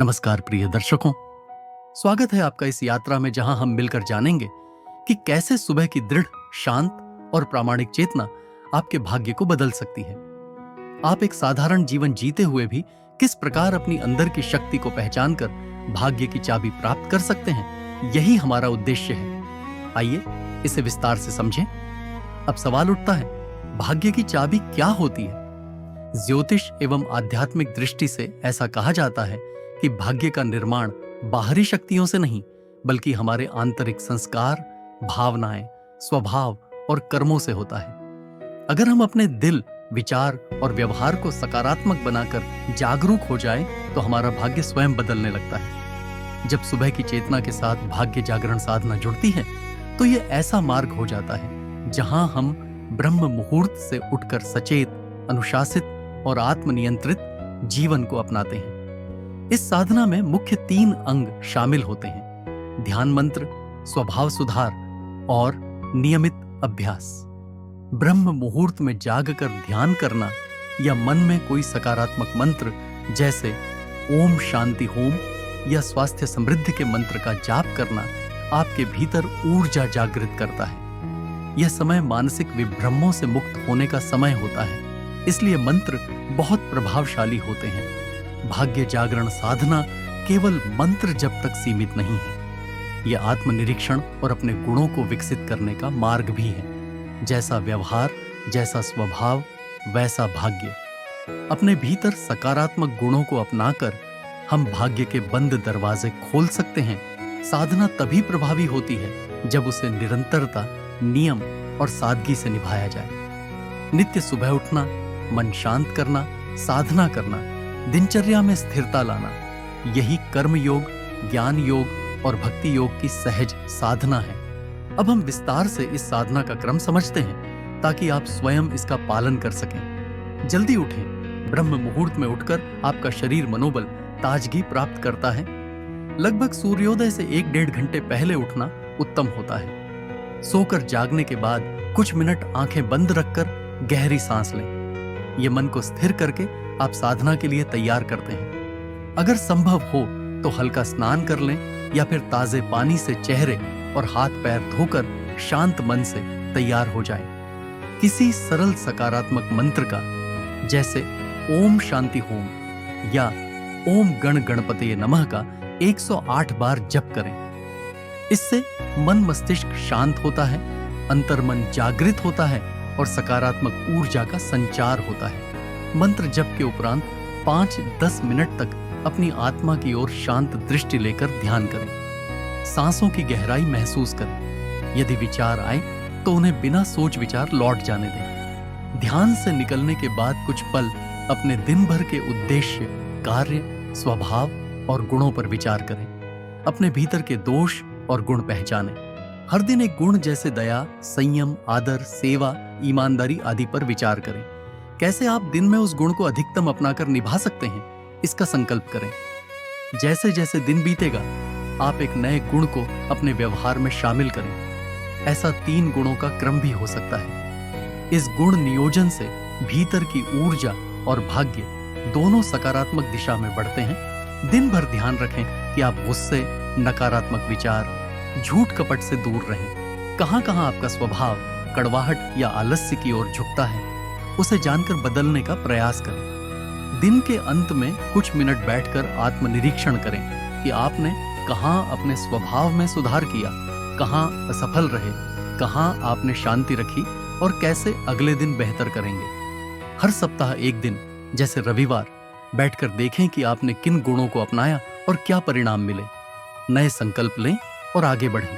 नमस्कार प्रिय दर्शकों, स्वागत है आपका इस यात्रा में जहां हम मिलकर जानेंगे कि कैसे सुबह की दृढ़, शांत और प्रामाणिक चेतना आपके भाग्य को बदल सकती है। आप एक साधारण जीवन जीते हुए भी किस प्रकार अपनी अंदर की शक्ति को पहचानकर भाग्य की चाबी प्राप्त कर सकते हैं, यही हमारा उद्देश्य है। आइए इसे विस्तार से समझें। अब सवाल उठता है, भाग्य की चाबी क्या होती है? ज्योतिष एवं आध्यात्मिक दृष्टि से ऐसा कहा जाता है कि भाग्य का निर्माण बाहरी शक्तियों से नहीं, बल्कि हमारे आंतरिक संस्कार, भावनाएं, स्वभाव और कर्मों से होता है। अगर हम अपने दिल, विचार और व्यवहार को सकारात्मक बनाकर जागरूक हो जाएं, तो हमारा भाग्य स्वयं बदलने लगता है। जब सुबह की चेतना के साथ भाग्य जागरण साधना जुड़ती है, तो यह ऐसा मार्ग हो जाता है जहां हम ब्रह्म मुहूर्त से उठकर सचेत, अनुशासित और आत्मनियंत्रित जीवन को अपनाते हैं। इस साधना में मुख्य 3 अंग शामिल होते हैं: ध्यान मंत्र, स्वभाव सुधार और नियमित अभ्यास। ब्रह्म मुहूर्त में जागकर ध्यान करना या मन में कोई सकारात्मक मंत्र जैसे ओम शांति होम या स्वास्थ्य समृद्धि के मंत्र का जाप करना आपके भीतर ऊर्जा जागृत करता है। यह समय मानसिक विभ्रमों से मुक्त होने का समय होता है, इसलिए मंत्र बहुत प्रभावशाली होते हैं। भाग्य जागरण साधना केवल मंत्र जप तक सीमित नहीं है, यह आत्मनिरीक्षण और अपने गुणों को विकसित करने का मार्ग भी है। जैसा व्यवहार, जैसा स्वभाव, वैसा भाग्य। अपने भीतर सकारात्मक गुणों को अपनाकर हम भाग्य के बंद दरवाजे खोल सकते हैं। साधना तभी प्रभावी होती है जब उसे निरंतरता, नियम और सादगी से निभाया जाए। नित्य सुबह उठना, मन शांत करना, साधना करना, दिनचर्या में स्थिरता लाना, यही कर्म योग, ज्ञान योग और भक्ति योग की सहज साधना है। अब हम विस्तार से इस साधना का क्रम समझते हैं ताकि आप स्वयं इसका पालन कर सकें। जल्दी उठें। ब्रह्म मुहूर्त में उठकर आपका शरीर मनोबल ताजगी प्राप्त करता है। लगभग सूर्योदय से 1-1.5 घंटे पहले उठना उत्तम होता है। सोकर जागने के बाद कुछ मिनट आंखें बंद रखकर गहरी सांस लें। यह मन को स्थिर करके आप साधना के लिए तैयार करते हैं। अगर संभव हो तो हल्का स्नान कर लें या फिर ताजे पानी से चेहरे और हाथ पैर धोकर शांत मन से तैयार हो जाएं। किसी सरल सकारात्मक मंत्र का, जैसे ओम शांति होम या ओम गण गणपतये नमः का 108 बार जप करें। इससे मन मस्तिष्क शांत होता है, अंतर्मन जागृत होता है और सकारात्मक ऊर्जा का संचार होता है। मंत्र जप के उपरांत 5-10 मिनट तक अपनी आत्मा की ओर शांत दृष्टि लेकर ध्यान करें। सांसों की गहराई महसूस करें। यदि विचार आए तो उन्हें बिना सोच विचार लौट जाने दें। ध्यान से निकलने के बाद कुछ पल अपने दिन भर के उद्देश्य, कार्य, स्वभाव और गुणों पर विचार करें। अपने भीतर के दोष और गुण पहचानें। हर दिन एक गुण जैसे दया, संयम, आदर, सेवा, ईमानदारी आदि पर विचार करें। कैसे आप दिन में उस गुण को अधिकतम अपनाकर निभा सकते हैं, इसका संकल्प करें। जैसे जैसे दिन बीतेगा, आप एक नए गुण को अपने व्यवहार में शामिल करें। ऐसा 3 गुणों का क्रम भी हो सकता है। इस गुण नियोजन से भीतर की ऊर्जा और भाग्य दोनों सकारात्मक दिशा में बढ़ते हैं। दिन भर ध्यान रखें कि आप गुस्से, नकारात्मक विचार, झूठ कपट से दूर रहें। कहां-कहां आपका स्वभाव कड़वाहट या आलस्य की ओर झुकता है, उसे जानकर बदलने का प्रयास करें। दिन के अंत में कुछ मिनट बैठकर आत्मनिरीक्षण करें कि आपने कहां अपने स्वभाव में सुधार किया, कहां असफल रहे, कहां आपने शांति रखी और कैसे अगले दिन बेहतर करेंगे। हर सप्ताह एक दिन, जैसे रविवार, बैठकर देखें कि आपने किन गुणों को अपनाया और क्या परिणाम मिले। नए संकल्प लें और आगे बढ़ें।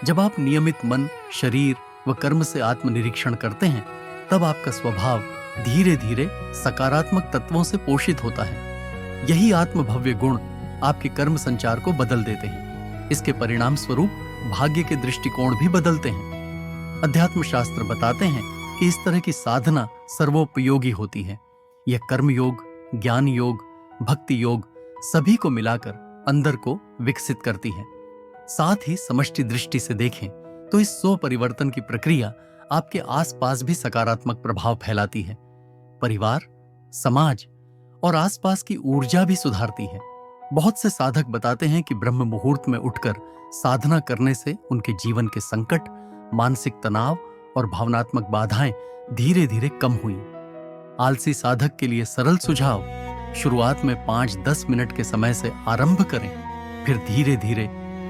जब आप नियमित मन, शरीर व कर्म से आत्मनिरीक्षण करते हैं, तब आपका स्वभाव धीरे धीरे सकारात्मक तत्वों से पोषित होता है। यही आत्मभव्य गुण आपके कर्म संचार को बदल देते हैं। इसके परिणाम स्वरूप भाग्य के दृष्टिकोण भी बदलते हैं। अध्यात्म शास्त्र बताते हैं कि इस तरह की साधना सर्वोपयोगी होती है। यह कर्म योग, ज्ञान योग, भक्ति योग सभी को मिलाकर अंदर को विकसित करती है। साथ ही समष्टि दृष्टि से देखें तो इस स्व परिवर्तन की प्रक्रिया आपके आसपास भी सकारात्मक प्रभाव फैलाती है। परिवार, समाज और आसपास की ऊर्जा भी सुधारती है। बहुत से साधक बताते हैं कि ब्रह्म मुहूर्त में उठकर साधना करने से उनके जीवन के संकट, मानसिक तनाव और भावनात्मक बाधाएं धीरे धीरे कम हुई। आलसी साधक के लिए सरल सुझाव: शुरुआत में 5-10 मिनट के समय से आरंभ करें, फिर धीरे धीरे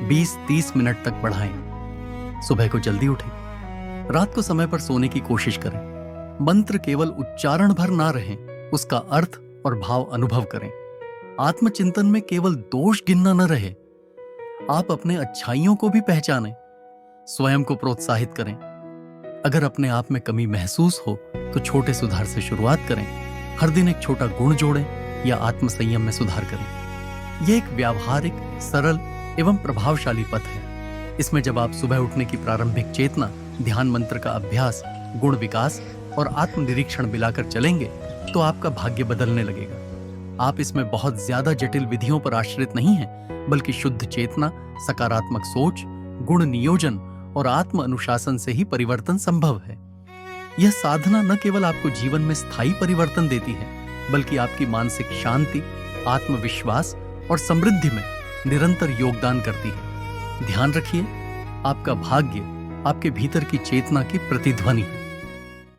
20-30 मिनट तक बढ़ाएं। सुबह को जल्दी उठें, रात को समय पर सोने की कोशिश करें। मंत्र केवल उच्चारण भर ना रहें, उसका अर्थ और भाव अनुभव करें। आत्मचिंतन में केवल दोष गिनना न रहे, आप अपने अच्छाइयों को भी पहचानें। स्वयं को प्रोत्साहित करें। अगर अपने आप में कमी महसूस हो तो छोटे सुधार से शुरुआत करें। हर दिन एक छोटा गुण जोड़ें या आत्मसंयम में सुधार करें। यह एक व्यावहारिक, सरल एवं प्रभावशाली पथ है। इसमें जब आप सुबह उठने की प्रारंभिक चेतना, ध्यान मंत्र का अभ्यास, गुण विकास और आत्मनिरीक्षण मिलाकर चलेंगे तो आपका भाग्य बदलने लगेगा। आप इसमें बहुत ज्यादा जटिल विधियों पर आश्रित नहीं हैं, बल्कि शुद्ध चेतना, सकारात्मक सोच, गुण नियोजन और आत्म अनुशासन से ही परिवर्तन संभव है। यह साधना न केवल आपको जीवन में स्थायी परिवर्तन देती है, बल्कि आपकी मानसिक शांति, आत्मविश्वास और समृद्धि में निरंतर योगदान करती है। ध्यान रखिए, आपका भाग्य आपके भीतर की चेतना की प्रतिध्वनि है।